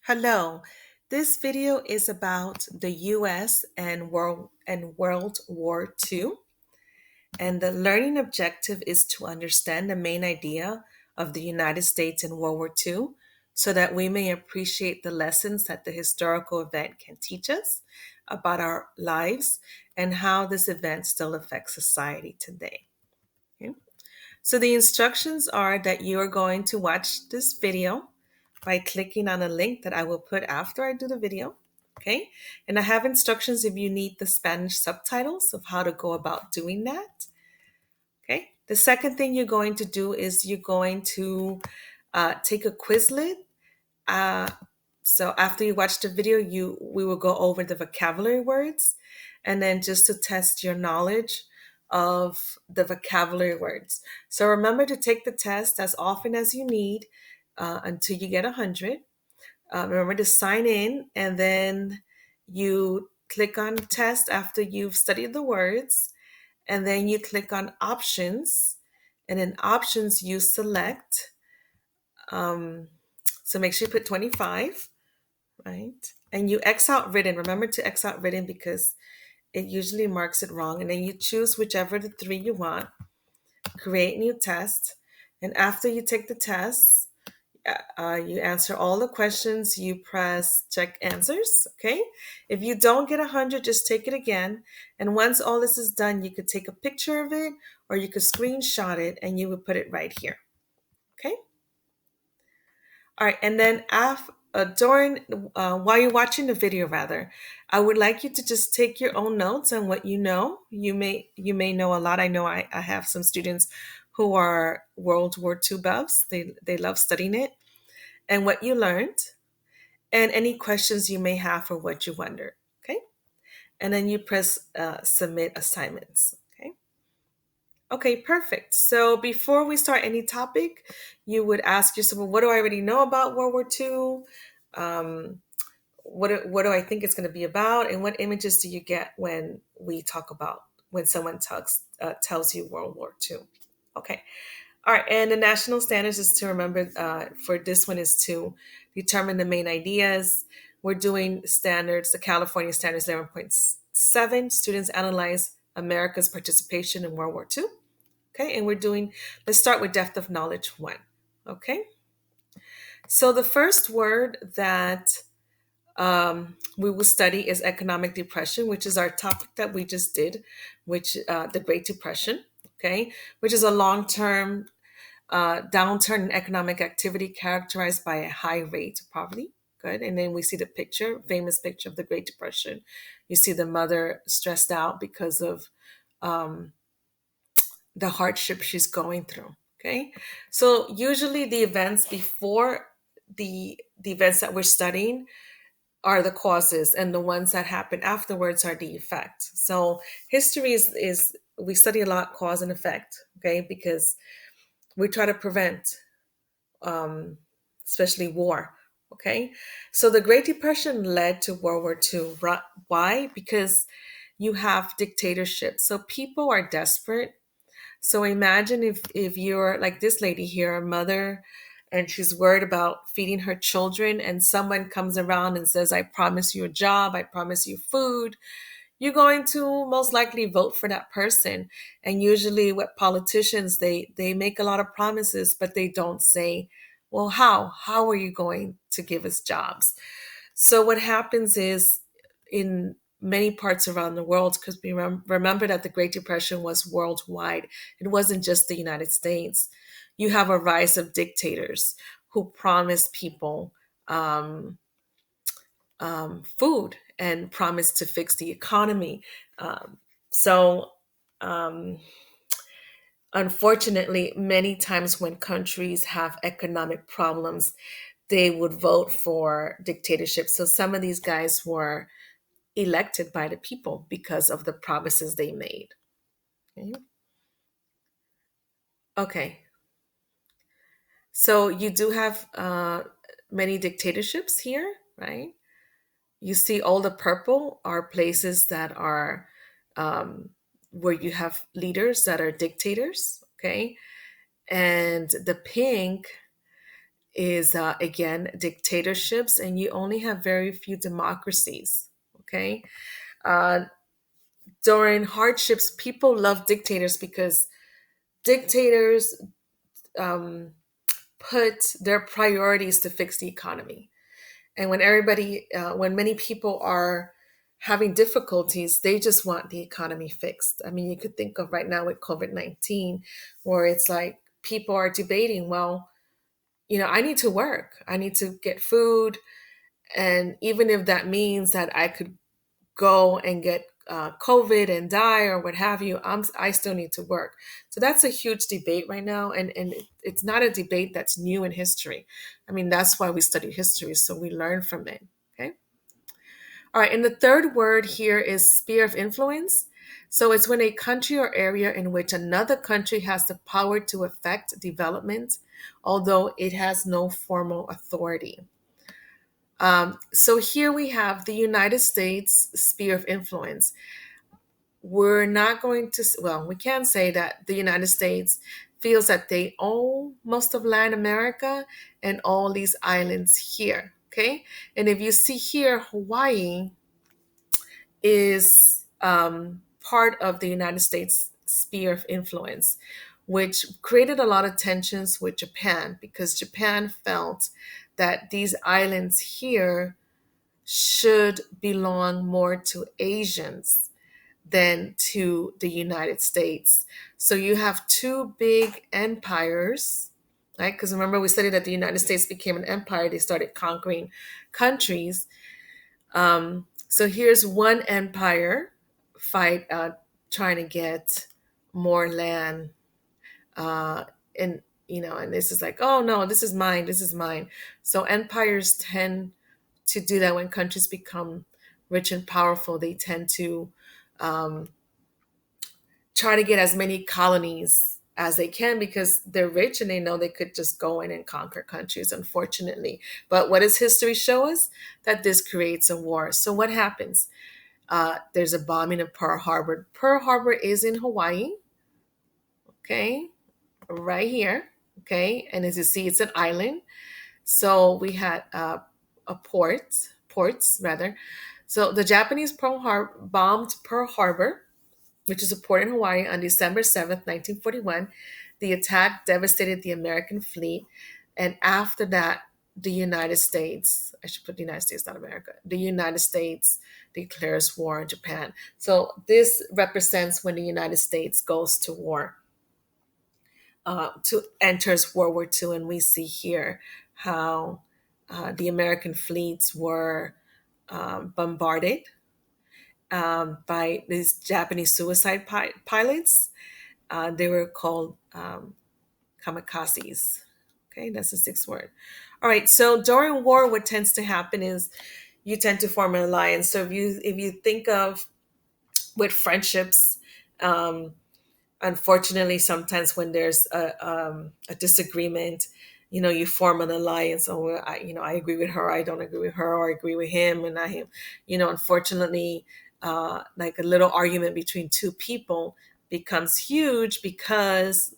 Hello. This video is about the US and World War II, and the learning objective is to understand the main idea of the United States in World War II so that we may appreciate the lessons that the historical event can teach us about our lives and how this event still affects society today. Okay? So the instructions are that you are going to watch this video by clicking on a link that I will put after I do the video. Okay. And I have instructions if you need the Spanish subtitles of how to go about doing that. Okay. The second thing you're going to do is you're going to take a Quizlet. Uh, so after you watch the video, we will go over the vocabulary words, and then just to test your knowledge of the vocabulary words. So remember to take the test as often as you need until you get 100. Remember to sign in, and then you click on test after you've studied the words, and then you click on options, and in options you select. Um, so make sure you put 25, right? And you X out written. Remember to X out written because it usually marks it wrong. And then you choose whichever the three you want, create new test. And after you take the test, you answer all the questions, you press check answers. Okay. If you don't get 100, just take it again. And once all this is done, you could take a picture of it or you could screenshot it and you would put it right here. Okay. All right, and then during while you're watching the video, rather, I would like you to just take your own notes on what you know. You may know a lot. I know I have some students who are World War II buffs. They love studying it, and what you learned, and any questions you may have for what you wonder. Okay, and then you press submit assignments. Okay. Okay, perfect. So before we start any topic, you would ask yourself, well, what do I already know about World War II? Um, what do I think it's going to be about? And what images do you get when we talk about when someone tells you World War II? Okay. All right. And the national standards is to remember for this one is to determine the main ideas. We're doing standards, the California Standards 11.7. Students analyze America's participation in World War II. Okay, and let's start with depth of knowledge one. Okay, so the first word that we will study is economic depression, which is our topic that we just did, which the Great Depression. Okay, which is a long-term downturn in economic activity characterized by a high rate of poverty. Good, and then we see the famous picture of the Great Depression. You see the mother stressed out because of um, the hardship she's going through. Okay. So usually the events before the events that we're studying are the causes, and the ones that happen afterwards are the effect. So history is we study a lot cause and effect, okay, because we try to prevent um, especially war. Okay. So the Great Depression led to World War II. Why? Because you have dictatorship. So people are desperate. So imagine if you're like this lady here, a mother, and she's worried about feeding her children, and someone comes around and says, "I promise you a job, I promise you food." You're going to most likely vote for that person. And usually, what politicians they make a lot of promises, but they don't say, "Well, how are you going to give us jobs?" So what happens is in many parts around the world, because we remember that the Great Depression was worldwide. It wasn't just the United States. You have a rise of dictators who promise people um, food and promise to fix the economy. Um, so, um, Unfortunately, many times when countries have economic problems, they would vote for dictatorship. So some of these guys were elected by the people because of the promises they made. Okay. Okay. So you do have many dictatorships here, right? You see all the purple are places that are um, where you have leaders that are dictators, okay? And the pink is again dictatorships, and you only have very few democracies. Okay, uh, during hardships, people love dictators because dictators um, put their priorities to fix the economy. And when many people are having difficulties, they just want the economy fixed. I mean, you could think of right now with COVID-19, where it's like people are debating, well, I need to work, I need to get food. And even if that means that I could go and get COVID and die or what have you, I still need to work. So that's a huge debate right now. And it's not a debate that's new in history. I mean, that's why we study history, so we learn from it. Okay. All right. And the third word here is sphere of influence. So it's when a country or area in which another country has the power to affect development, although it has no formal authority. So here we have the United States sphere of influence. We're not going to, well, we can say that the United States feels that they own most of Latin America and all these islands here. Okay. And if you see here, Hawaii is part of the United States sphere of influence, which created a lot of tensions with Japan because Japan felt that these islands here should belong more to Asians than to the United States. So you have two big empires, right? Because remember, we studied that the United States became an empire, they started conquering countries. So here's one empire fight trying to get more land, uh, and and this is like, oh no, this is mine, this is mine. So empires tend to do that when countries become rich and powerful. They tend to um, try to get as many colonies as they can because they're rich and they know they could just go in and conquer countries, unfortunately. But what does history show us? That this creates a war. So what happens? There's a bombing of Pearl Harbor. Pearl Harbor is in Hawaii, okay, right here, okay. And as you see, it's an island. So we had ports rather. So the Japanese bombed Pearl Harbor, which is a port in Hawaii, on December 7th, 1941. The attack devastated the American fleet. And after that, the United States, I should put the United States, not America, the United States declares war on Japan. So this represents when the United States goes to war, to enters World War II. And we see here how the American fleets were bombarded by these Japanese suicide pilots. They were called kamikazes. Okay, that's the sixth word. All right. So during war, what tends to happen is you tend to form an alliance. So if you think of with friendships, um, unfortunately, sometimes when there's a disagreement, you form an alliance. Or I agree with her, I don't agree with her, or I agree with him, and I him. Unfortunately, like a little argument between two people becomes huge because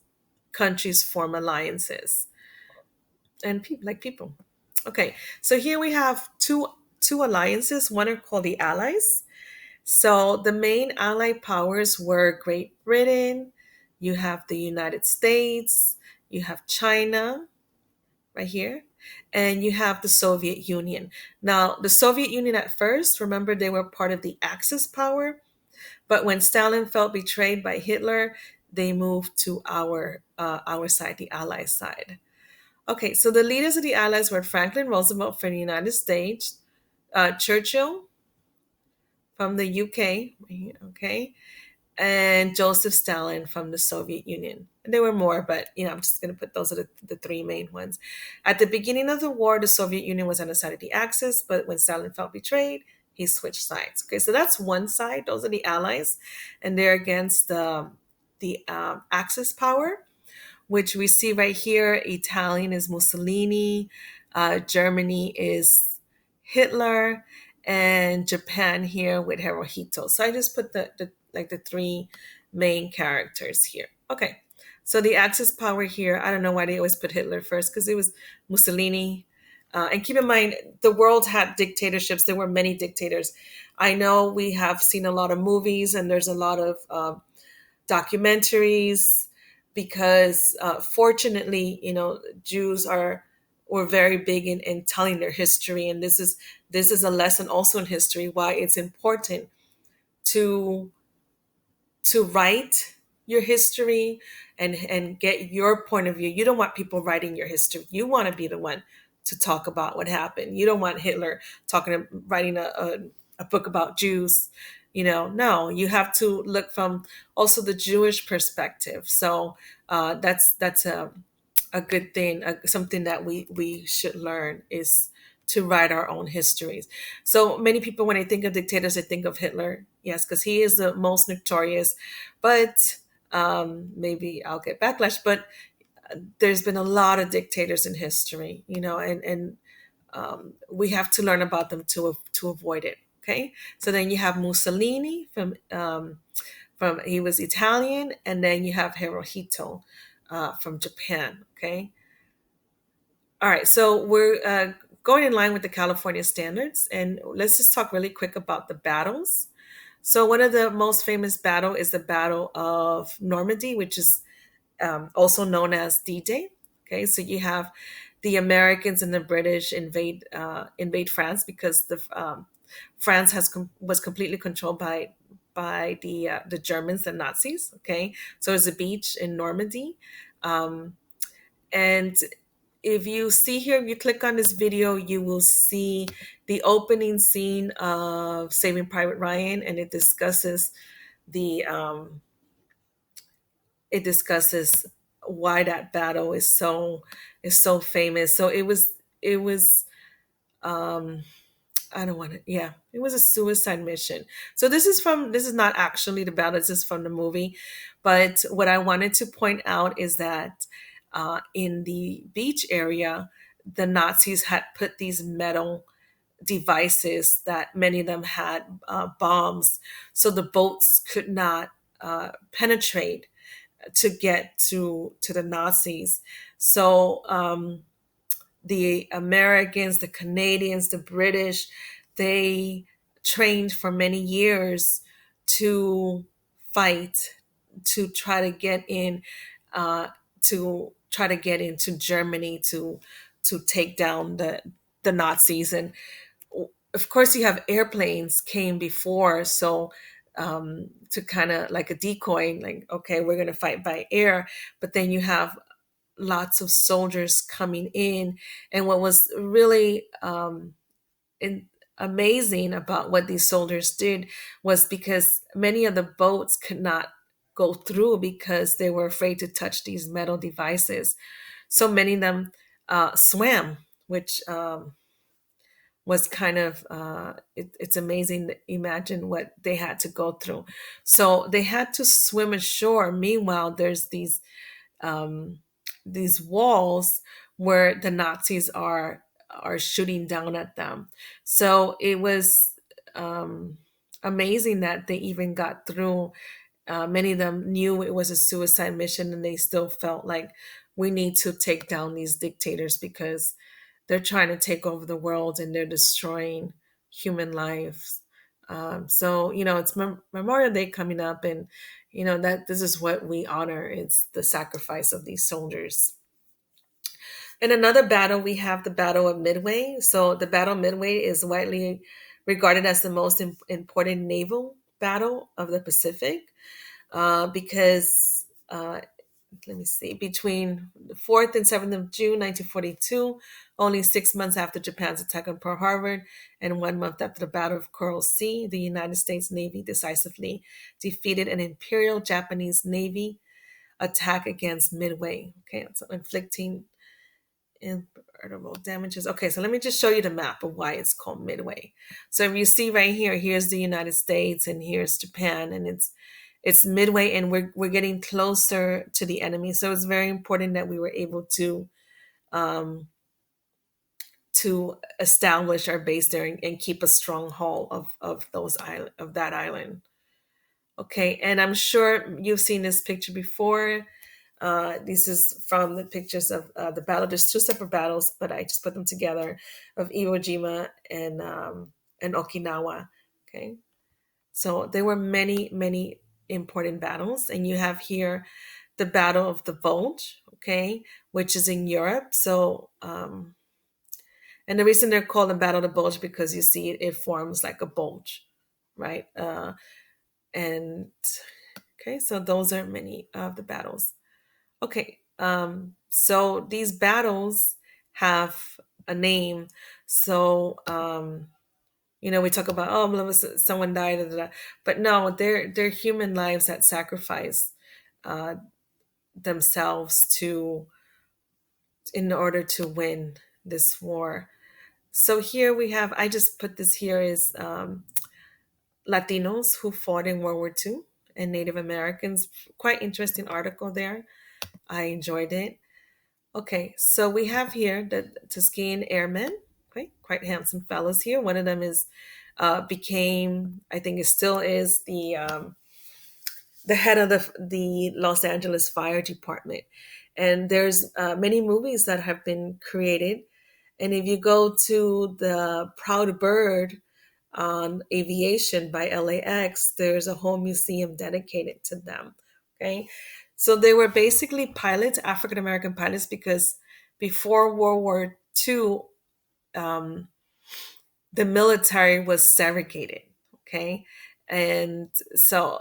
countries form alliances and people like people. Okay, so here we have two alliances. One are called the Allies. So the main allied powers were Great Britain, you have the United States, you have China right here, and you have the Soviet Union. Now, the Soviet Union at first, remember, they were part of the Axis power, but when Stalin felt betrayed by Hitler, they moved to our side, the Allied side. Okay, so the leaders of the Allies were Franklin Roosevelt from the United States, Churchill from the UK, okay, and Joseph Stalin from the Soviet Union. And there were more, but I'm just going to put those are the three main ones. At the beginning of the war, the Soviet Union was on the side of the Axis, but when Stalin felt betrayed, he switched sides. Okay, so that's one side; those are the Allies, and they're against the Axis power, which we see right here. Italian is Mussolini, Germany is Hitler, and Japan here with Hirohito. So I just put the like the three main characters here. Okay, So the Axis power here, I don't know why they always put Hitler first, because it was Mussolini. And keep in mind, the world had dictatorships. There were many dictators. I know we have seen a lot of movies and there's a lot of documentaries because fortunately, Jews are were very big in telling their history, and this is a lesson also in history why it's important to write your history and get your point of view. You don't want people writing your history. You want to be the one to talk about what happened. You don't want Hitler writing a book about Jews. No, you have to look from also the Jewish perspective. So that's a good thing, something that we should learn is to write our own histories. So many people, when I think of dictators, I think of Hitler, yes, because he is the most notorious. But maybe I'll get backlash. But there's been a lot of dictators in history, and we have to learn about them to avoid it. Okay, so then you have Mussolini from he was Italian, and then you have Hirohito from Japan. Okay, all right, so we're going in line with the California standards, and let's just talk really quick about the battles. So one of the most famous battle is the Battle of Normandy, which is also known as D-Day. Okay, so you have the Americans and the British invade France because France was completely controlled by the Germans, the Nazis. Okay, so it's a beach in Normandy, and if you see here, if you click on this video, you will see the opening scene of Saving Private Ryan, and the it discusses why that battle is so famous. So it was um I don't want to, yeah, it was a suicide mission. So this is not actually the battle, this is from the movie. But what I wanted to point out is that in the beach area, the Nazis had put these metal devices that many of them had bombs, so the boats could not penetrate to get to the Nazis. So the Americans, the Canadians, the British, they trained for many years to fight, to try to get in, to try to get into Germany to take down the Nazis. And of course, you have airplanes came before, so to kind of like a decoy, like, okay, we're going to fight by air. But then you have lots of soldiers coming in. And what was really amazing about what these soldiers did was because many of the boats could not go through because they were afraid to touch these metal devices. So many of them swam, which was kind of it's amazing to imagine what they had to go through. So they had to swim ashore. Meanwhile, there's um, these walls where the Nazis are shooting down at them. So it was um, amazing that they even got through. Many of them knew it was a suicide mission, and they still felt like we need to take down these dictators because they're trying to take over the world and they're destroying human lives. So it's Memorial Day coming up, and that this is what we honor. It's the sacrifice of these soldiers. In another battle, we have the Battle of Midway. So the Battle of Midway is widely regarded as the most important naval battle of the Pacific because let me see, between the 4th and 7th of June 1942, only 6 months after Japan's attack on Pearl Harbor and 1 month after the Battle of Coral Sea, the United States Navy decisively defeated an Imperial Japanese Navy attack against Midway. Okay, so inflicting irreparable damages. Okay, so let me just show you the map of why it's called Midway. So if you see right here, here's the United States and here's Japan, and it's Midway, and we're getting closer to the enemy. So it's very important that we were able um, to establish our base there and keep a stronghold of that island. Okay, and I'm sure you've seen this picture before. This is from the pictures of the battle. There's two separate battles, but I just put them together of Iwo Jima and Okinawa. Okay, so there were many, many important battles, and you have here the Battle of the Bulge. Okay, which is in Europe. So, and the reason they're called the Battle of the Bulge because you see it forms like a bulge, right? And okay, so those are many of the battles. Okay, so these battles have a name. So, we talk about, oh, someone died, da, da, da. But no, they're human lives that sacrifice uh, themselves to in order to win this war. So here we have. I just put this here is Latinos who fought in World War II and Native Americans. Quite interesting article there. I enjoyed it. Okay, so we have here the Tuskegee Airmen, okay, quite handsome fellows here. One of them is became, I think it still is the head of the Los Angeles Fire Department. And there's many movies that have been created. And if you go to the Proud Bird on aviation by LAX, there's a whole museum dedicated to them. Okay. So they were basically pilots, African American pilots, because before World War II, um, the military was segregated. Okay. And so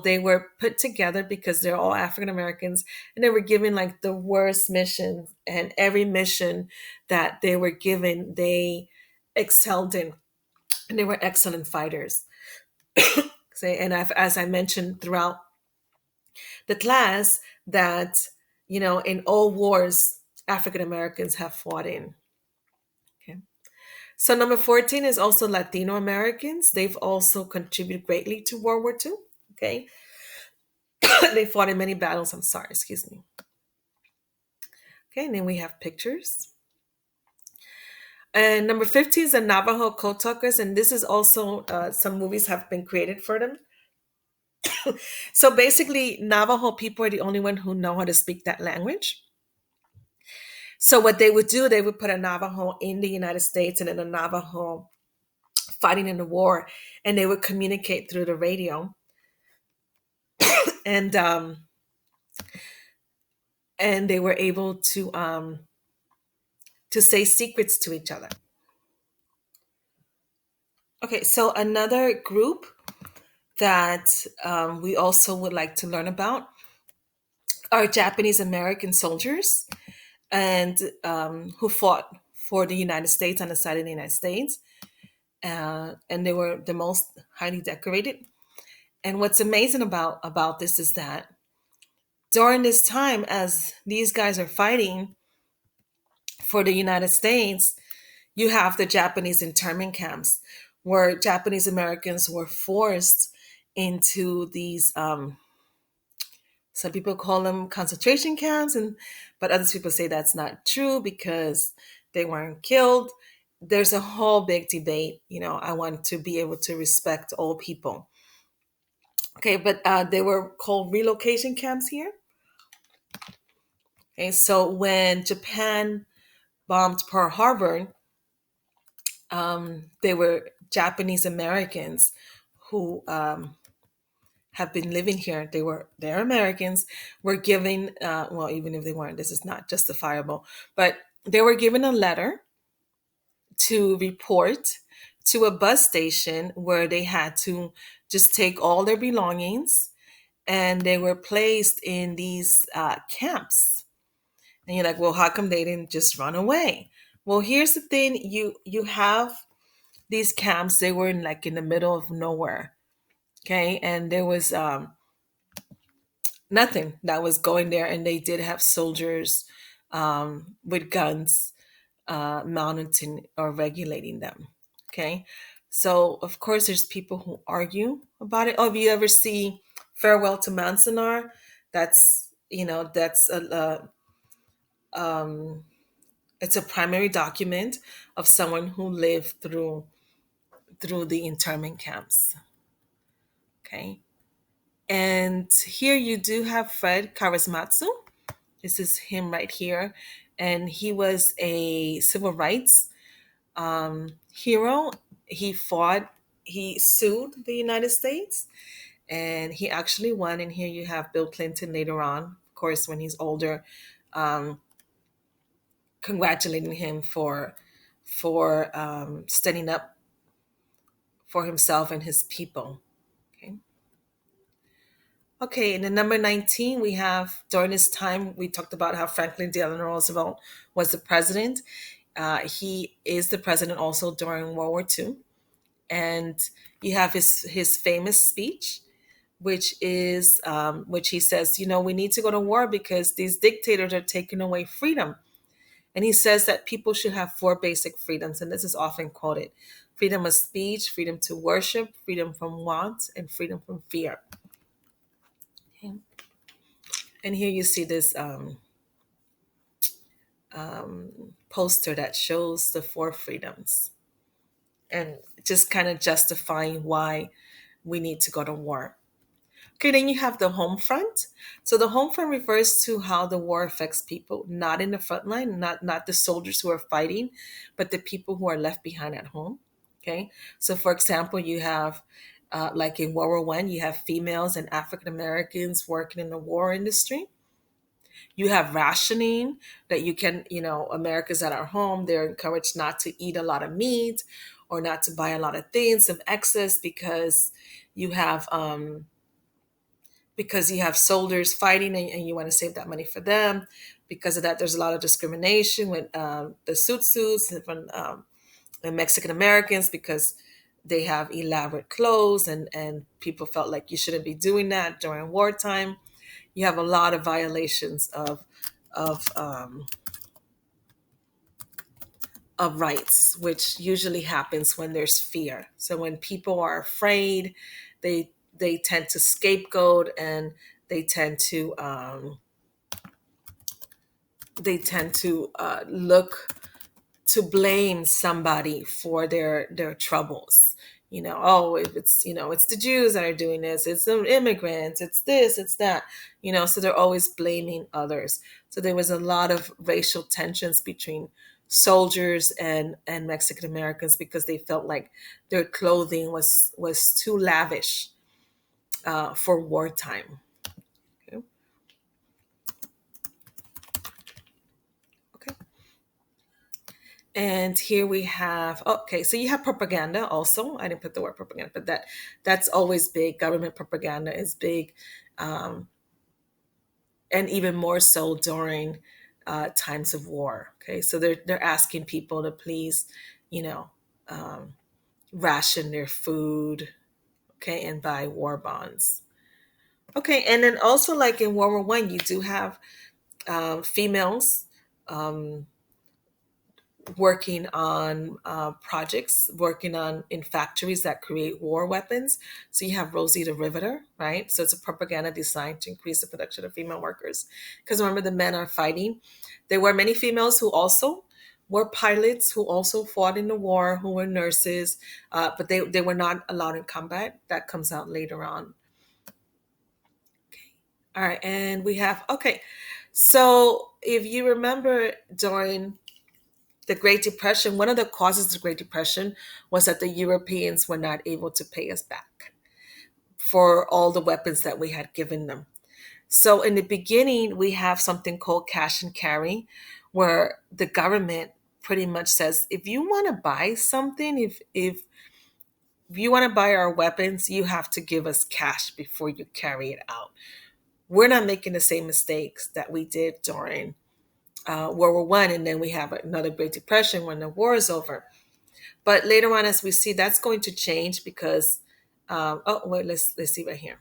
they were put together because they're all African Americans, and they were given like the worst mission, and every mission that they were given they excelled in, and they were excellent fighters. Say, and as I mentioned throughout the class, that in all wars African Americans have fought in. Okay, so number 14 is also Latino Americans. They've also contributed greatly to World War II. Okay, they fought in many battles. I'm sorry, excuse me. Okay, and then we have pictures. And number 15 is the Navajo Code Talkers, and this is also some movies have been created for them. So basically, Navajo people are the only one who know how to speak that language. So what they would do, they would put a Navajo in the United States and then a Navajo fighting in the war, and they would communicate through the radio, and they were able to say secrets to each other. Okay, so another group that we also would like to learn about are Japanese American soldiers and who fought for the United States on the side of the United States. And they were the most highly decorated. And what's amazing about this is that during this time, as these guys are fighting for the United States, you have the Japanese internment camps where Japanese Americans were forced into these. Some people call them concentration camps, but other people say that's not true because they weren't killed. There's a whole big debate. I want to be able to respect all people. Okay, but they were called relocation camps here. Okay, so when Japan bombed Pearl Harbor, they were Japanese Americans who have been living here. They're Americans. Were given well, even if they weren't, this is not justifiable, but they were given a letter to report to a bus station where they had to just take all their belongings, and they were placed in these camps. And you're like, well, how come they didn't just run away? Well, here's the thing: you have these camps. They were in the middle of nowhere. Okay, and there was nothing that was going there, and they did have soldiers with guns monitoring or regulating them. Okay, so of course there's people who argue about it. Oh, if you ever see Farewell to Manzanar, that's um, it's a primary document of someone who lived through the internment camps. Okay, and here you do have Fred Karismatsu. This is him right here. And he was a civil rights hero. He fought, he sued the United States, and he actually won. And here you have Bill Clinton later on, of course, when he's older, um, congratulating him for standing up for himself and his people. Okay. Okay, and then number 19, we have during this time, we talked about how Franklin Delano Roosevelt was the president. He is the president also during World War II. And you have his famous speech, which he says, we need to go to war because these dictators are taking away freedom. And he says that people should have four basic freedoms, and this is often quoted: freedom of speech, freedom to worship, freedom from want, and freedom from fear. Okay. And here you see this poster that shows the four freedoms and just kind of justifying why we need to go to war. Okay, then you have the home front. So the home front refers to how the war affects people, not in the front line, not the soldiers who are fighting, but the people who are left behind at home. Okay, so for example, you have like in World War I, you have females and African Americans working in the war industry. You have rationing that Americans that are home, they're encouraged not to eat a lot of meat or not to buy a lot of things of excess you have um, because you have soldiers fighting, and you want to save that money for them. Because of that, there's a lot of discrimination with the suits from the Mexican Americans, because they have elaborate clothes, and people felt like you shouldn't be doing that during wartime. You have a lot of violations of um, of rights, which usually happens when there's fear. So when people are afraid, they tend to scapegoat, and they tend to look to blame somebody for their troubles. If it's the Jews that are doing this, it's the immigrants, it's this, it's that. So they're always blaming others. So there was a lot of racial tensions between soldiers and Mexican Americans, because they felt like their clothing was too lavish for wartime. Okay. Okay. And here we have, okay, so you have propaganda also. I didn't put the word propaganda, but that's always big. Government propaganda is big, um, and even more so during times of war. Okay, so they're asking people to please, you know, um, ration their food, okay, and buy war bonds. Okay, and then also like in World War I, you do have females. Um, Working on projects, working on in factories that create war weapons. So you have Rosie the Riveter, right? So it's a propaganda designed to increase the production of female workers. Because remember, the men are fighting. There were many females who also were pilots, who also fought in the war, who were nurses, but they were not allowed in combat. That comes out later on. All right, and we have, okay. So if you remember during the Great Depression, one of the causes of the Great Depression was that the Europeans were not able to pay us back for all the weapons that we had given them. So in the beginning, we have something called cash and carry, where the government pretty much says, if you want to buy something, if you want to buy our weapons, you have to give us cash before you carry it out. We're not making the same mistakes that we did during World War I, and then we have another Great Depression when the war is over. But later on, as we see, that's going to change because, oh wait, let's see right here.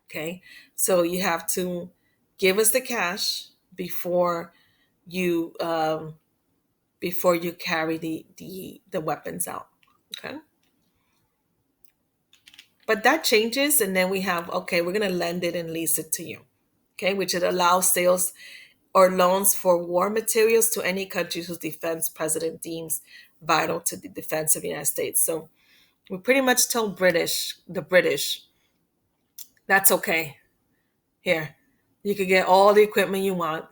Okay, so you have to give us the cash before you carry the weapons out. Okay, but that changes, and then we have, okay, we're going to lend it and lease it to you. Okay, which it allows sales or loans for war materials to any country whose defense president deems vital to the defense of the United States. So we pretty much tell the British, that's okay. Here, You could get all the equipment you want.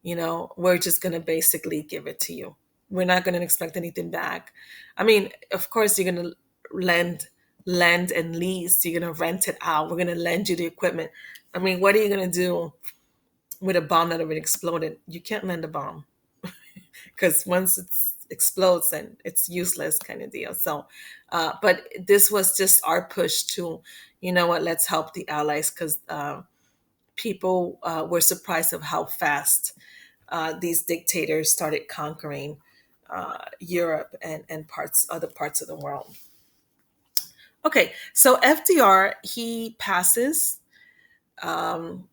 We're just going to basically give it to you. We're not going to expect anything back. I mean, of course, you're going to lend and lease. You're going to rent it out. We're going to lend you the equipment. I mean, what are you going to do with a bomb that already exploded? You can't lend a bomb because once it explodes, then it's useless, kind of deal. So, but this was just our push to, what, let's help the allies, because people were surprised of how fast these dictators started conquering Europe and other parts of the world. Okay, so FDR, he passes um,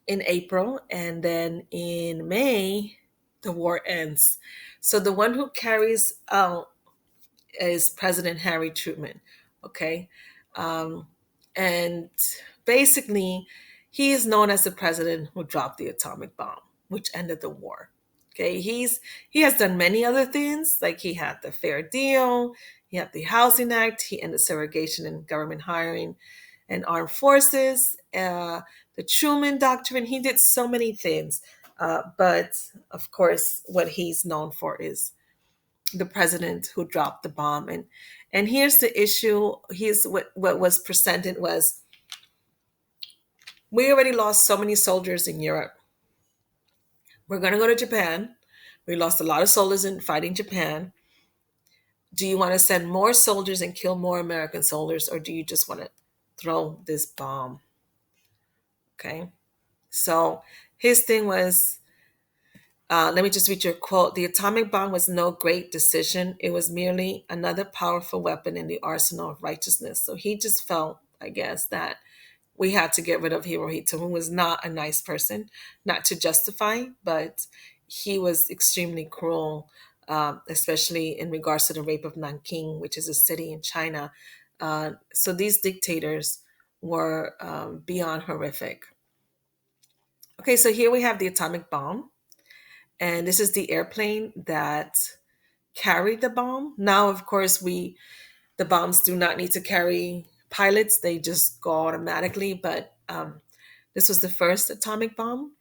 in April, and then in May the war ends. So the one who carries out is President Harry Truman. Okay, um, and basically, he is known as the president who dropped the atomic bomb, which ended the war. Okay, he has done many other things, like he had the Fair Deal, he had the Housing Act, he ended segregation in government hiring and armed forces, the Truman Doctrine. He did so many things, but of course, what he's known for is the president who dropped the bomb. And here's the issue. Here's what was presented was, we already lost so many soldiers in Europe. We're going to go to Japan. We lost a lot of soldiers in fighting Japan. Do you want to send more soldiers and kill more American soldiers, or do you just want to throw this bomb? Okay, so his thing was, let me just read your quote. The atomic bomb was no great decision. It was merely another powerful weapon in the arsenal of righteousness. So he just felt, I guess, that we had to get rid of Hirohito, who was not a nice person, not to justify, but he was extremely cruel, especially in regards to the rape of Nanking, which is a city in China. So these dictators were beyond horrific. Okay, so here we have the atomic bomb. And this is the airplane that carried the bomb. Now, of course, the bombs do not need to carry pilots; they just go automatically. But this was the first atomic bomb,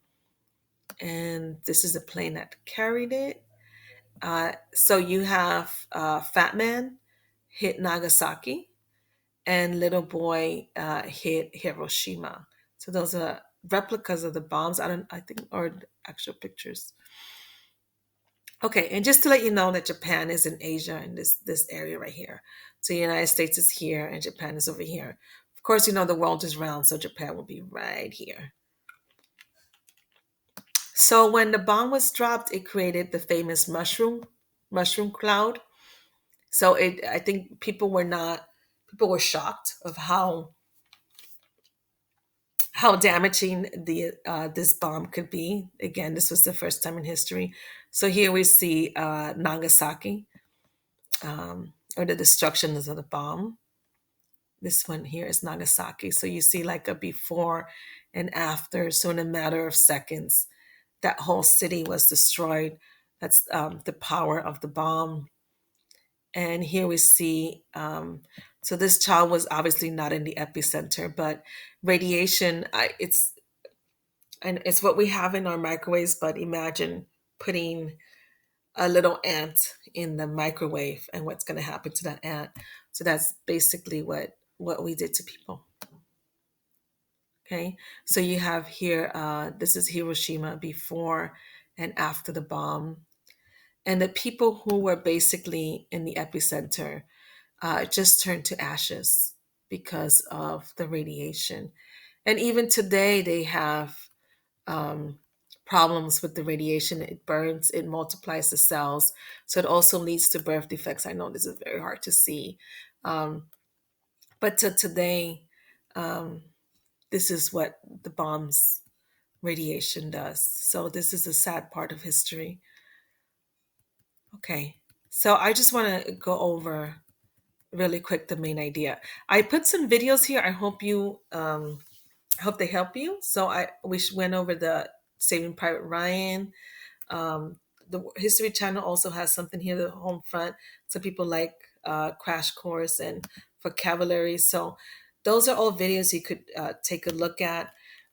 and this is the plane that carried it. So you have Fat Man hit Nagasaki, and Little Boy hit Hiroshima. So those are replicas of the bombs. I think, or actual pictures. Okay, and just to let you know that Japan is in Asia, in this area right here. So the United States is here and Japan is over here. Of course, the world is round, so Japan will be right here. So when the bomb was dropped, it created the famous mushroom cloud. So I think people were shocked of how damaging the this bomb could be. Again, this was the first time in history. So here we see Nagasaki, or the destruction of the bomb. This one here is Nagasaki. So you see like a before and after. So in a matter of seconds, that whole city was destroyed. That's the power of the bomb. And here we see, so this child was obviously not in the epicenter, but radiation, it's what we have in our microwaves, but imagine putting a little ant in the microwave and what's going to happen to that ant. So that's basically what we did to people. Okay, so you have here, this is Hiroshima before and after the bomb, and the people who were basically in the epicenter just turned to ashes because of the radiation. And even today they have um, problems with the radiation. It burns, it multiplies the cells. So it also leads to birth defects. I know this is very hard to see. Um, but to today, um, this is what the bomb's radiation does. So this is a sad part of history. Okay. So I just want to go over really quick the main idea. I put some videos here. I hope they help you. So we went over the Saving Private Ryan. The History Channel also has something here, the home front. Some people like Crash Course and vocabulary. So those are all videos you could take a look at.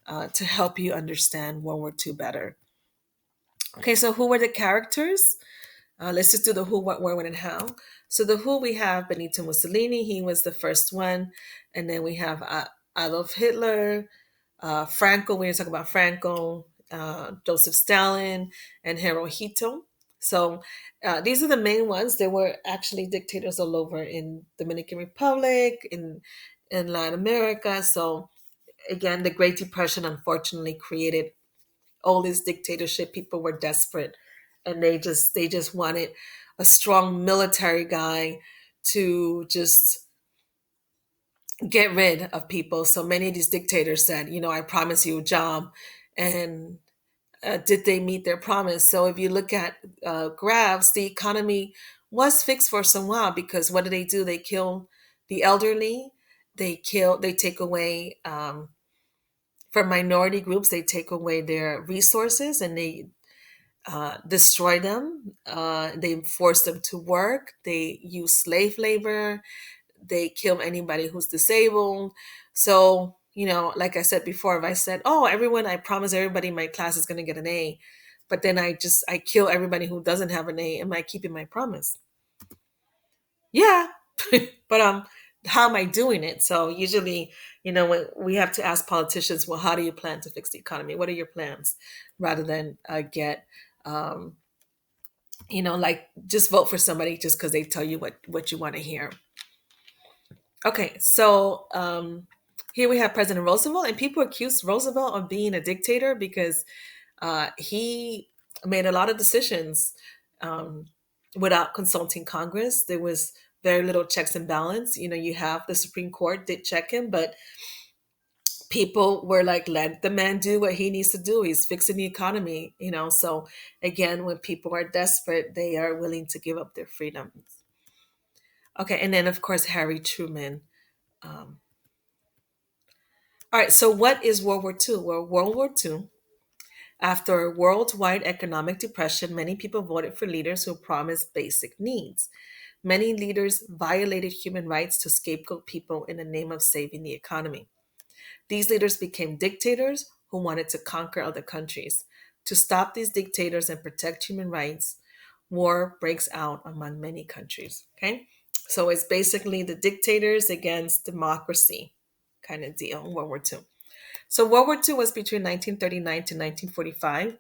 to help you understand World War II better. Okay, so who were the characters? Let's just do the who, what, where, when, and how. So the who, we have Benito Mussolini. He was the first one, and then we have Adolf Hitler, Franco. We're talking about Franco, Joseph Stalin, and Hirohito. So these are the main ones. There were actually dictators all over in Dominican Republic, in Latin America. So again, the Great Depression unfortunately created all this dictatorship. People were desperate, and they just wanted a strong military guy to just get rid of people. So many of these dictators said, I promise you a job. And did they meet their promise? So if you look at graphs, the economy was fixed for some while, because what do? They kill the elderly. They take away, for minority groups, they take away their resources, and they destroy them. They force them to work. They use slave labor. They kill anybody who's disabled. So, like I said before, if I said, oh, everyone, I promise everybody in my class is going to get an A, but then I kill everybody who doesn't have an A, am I keeping my promise? Yeah. But how am I doing it? So usually, when we have to ask politicians, well, how do you plan to fix the economy? What are your plans? Rather than get um, like, just vote for somebody just because they tell you what you want to hear. Okay, so here we have President Roosevelt, and people accused Roosevelt of being a dictator because he made a lot of decisions um, without consulting Congress. There was very little checks and balance. You have the Supreme Court did check him, but people were like, let the man do what he needs to do. He's fixing the economy. So again, when people are desperate, they are willing to give up their freedoms. Okay, and then of course Harry Truman. Um, all right, so what is World War II? Well, World War II, after a worldwide economic depression, many people voted for leaders who promised basic needs. Many leaders violated human rights to scapegoat people in the name of saving the economy. These leaders became dictators who wanted to conquer other countries. To stop these dictators and protect human rights, war breaks out among many countries. Okay? So it's basically the dictators against democracy kind of deal in World War II. So World War II was between 1939 to 1945.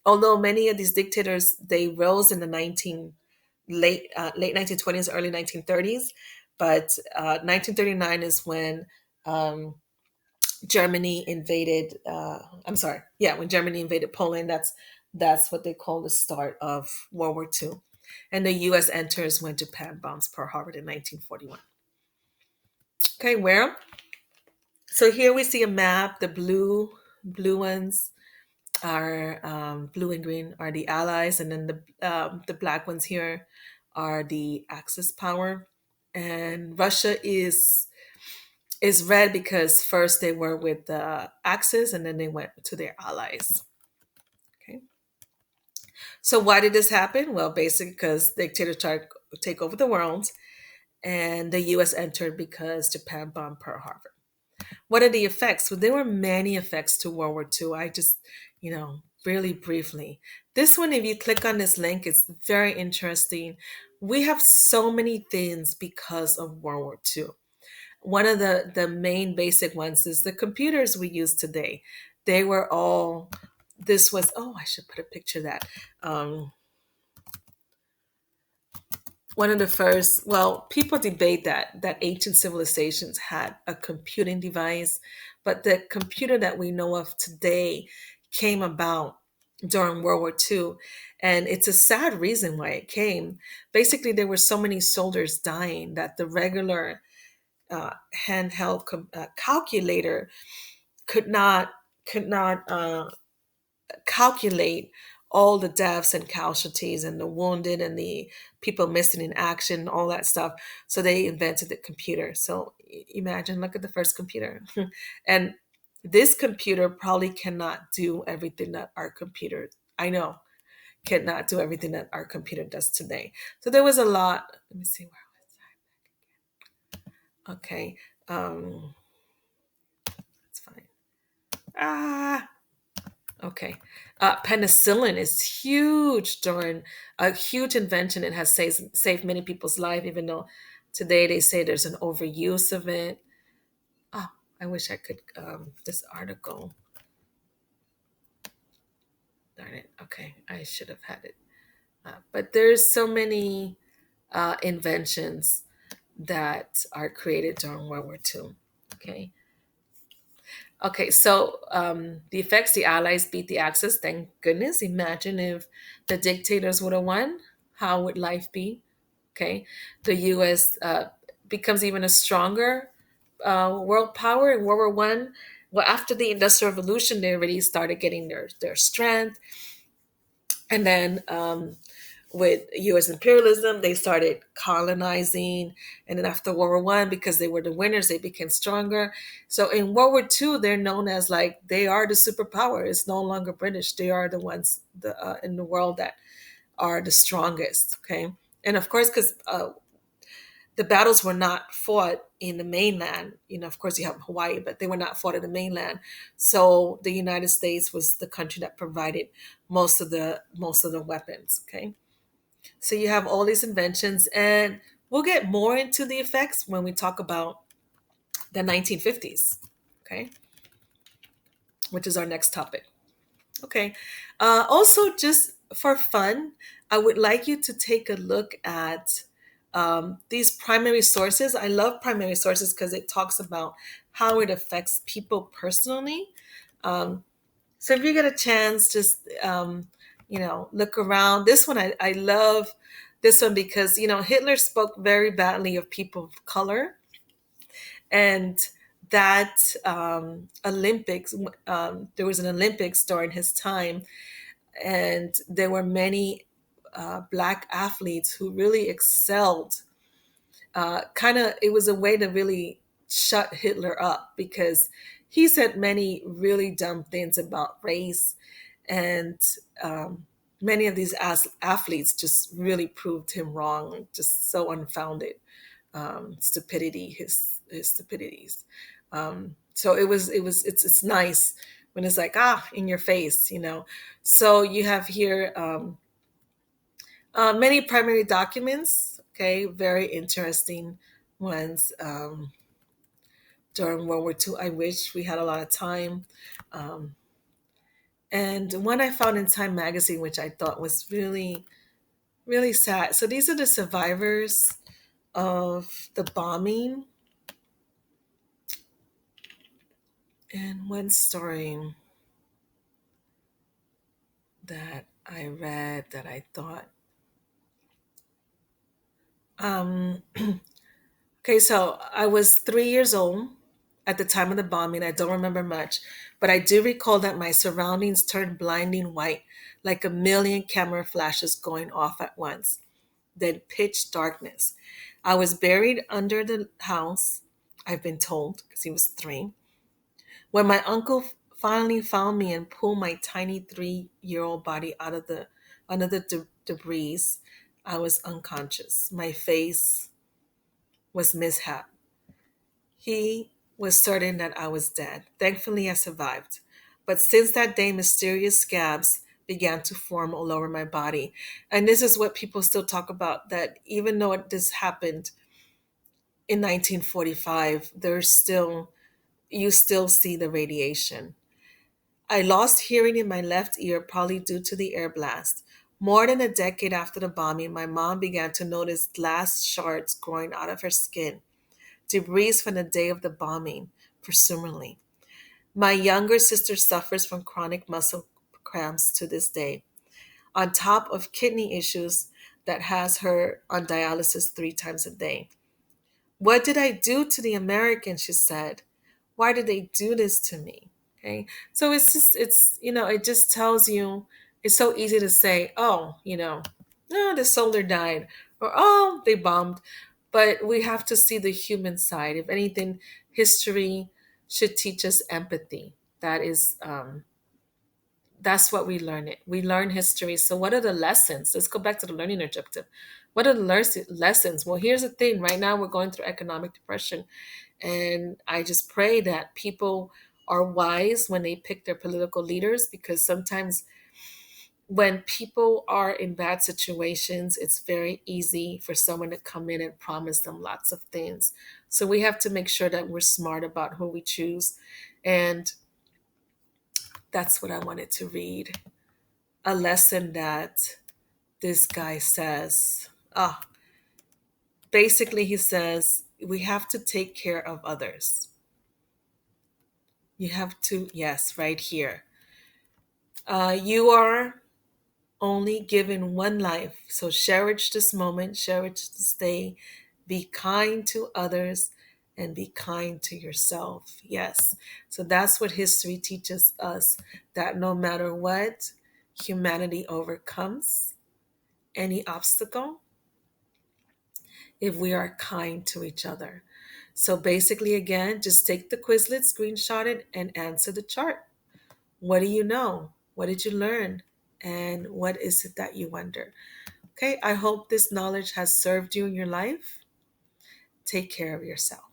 Although many of these dictators, they rose in the late 1920s, early 1930s, but 1939 is when um, Germany invaded. I'm sorry, yeah, when Germany invaded Poland, that's what they call the start of World War II, and the U.S. enters when Japan bombs Pearl Harbor in 1941. Okay, where? So here we see a map. The blue ones are blue and green are the allies, and then the black ones here are the Axis power, and Russia is red because first they were with the Axis and then they went to their allies. Okay, so why did this happen? Well, basically because dictators tried to take over the world, and the U.S. entered because Japan bombed Pearl Harbor. What are the effects? Well, there were many effects to World War II. I just, really briefly. This one, if you click on this link, it's very interesting. We have so many things because of World War II. One of the main basic ones is the computers we use today. They were all, this was, oh, I should put a picture of that. Um, One of the first, well, people debate that ancient civilizations had a computing device, but the computer that we know of today came about during World War II. And it's a sad reason why it came. Basically, there were so many soldiers dying that the regular handheld calculator could not calculate all the deaths and casualties and the wounded and the people missing in action, all that stuff. So they invented the computer. So imagine, look at the first computer. And this computer probably cannot do everything that our computer, I know, cannot do everything that our computer does today. So there was a lot. Let me see where was I? Okay. It's fine. Ah, okay. Penicillin is huge during a huge invention. It has saved many people's life, even though today they say there's an overuse of it. Oh, I wish I could. This article. Darn it. Okay, I should have had it. But there's so many inventions that are created during World War II. Okay. Okay, so the effects, the Allies beat the Axis. Thank goodness. Imagine if the dictators would have won. How would life be? Okay. The US becomes even a stronger world power in World War I. Well, after the Industrial Revolution, they already started getting their strength. And then with U.S. imperialism, they started colonizing, and then after World War I, because they were the winners, they became stronger. So in World War II, they're known as like they are the superpower. It's no longer British; they are the ones in the world that are the strongest. Okay, and of course, because the battles were not fought in the mainland. Of course, you have Hawaii, but they were not fought in the mainland. So the United States was the country that provided most of the weapons. Okay, so you have all these inventions, and we'll get more into the effects when we talk about the 1950s, okay, which is our next topic. Okay. Also, just for fun, I would like you to take a look at these primary sources. I love primary sources because it talks about how it affects people personally. Um, so if you get a chance, just look around. This one, I love this one because Hitler spoke very badly of people of color, and that Olympics. There was an Olympics during his time, and there were many black athletes who really excelled. It was a way to really shut Hitler up because he said many really dumb things about race, and um, many of these athletes just really proved him wrong, just so unfounded stupidity, his stupidities. So it's nice when it's like in your face. So you have here many primary documents. Okay, very interesting ones during World War II. I wish we had a lot of time. Um, and one I found in Time Magazine, which I thought was really, really sad. So these are the survivors of the bombing. And one story that I read that I thought, um, okay, so I was 3 years old at the time of the bombing. I don't remember much, but I do recall that my surroundings turned blinding white, like a million camera flashes going off at once, then pitch darkness. I was buried under the house, I've been told, because he was three. When my uncle finally found me and pulled my tiny 3-year old body out of the under the debris, I was unconscious. My face was mishap. He was certain that I was dead. Thankfully, I survived. But since that day, mysterious scabs began to form all over my body. And this is what people still talk about, that even though this happened in 1945, you still see the radiation. I lost hearing in my left ear, probably due to the air blast. More than a decade after the bombing, my mom began to notice glass shards growing out of her skin, debris from the day of the bombing, presumably. My younger sister suffers from chronic muscle cramps to this day, on top of kidney issues that has her on dialysis 3 times a day. What did I do to the Americans? She said. Why did they do this to me? Okay. So it just tells you, it's so easy to say, oh, no, the soldier died, or oh, they bombed. But we have to see the human side. If anything, history should teach us empathy. That's what we learn it. We learn history. So what are the lessons? Let's go back to the learning objective. What are the lessons? Well, here's the thing. Right now, we're going through economic depression, and I just pray that people are wise when they pick their political leaders, because sometimes when people are in bad situations, it's very easy for someone to come in and promise them lots of things. So we have to make sure that we're smart about who we choose. And that's what I wanted to read. A lesson that this guy says. Basically, he says, we have to take care of others. You have to, yes, right here. You are only given one life. So cherish this moment, cherish this day, be kind to others, and be kind to yourself. Yes. So that's what history teaches us, that no matter what, humanity overcomes any obstacle if we are kind to each other. So basically, again, just take the Quizlet, screenshot it, and answer the chart. What do you know? What did you learn? And what is it that you wonder? Okay, I hope this knowledge has served you in your life. Take care of yourself.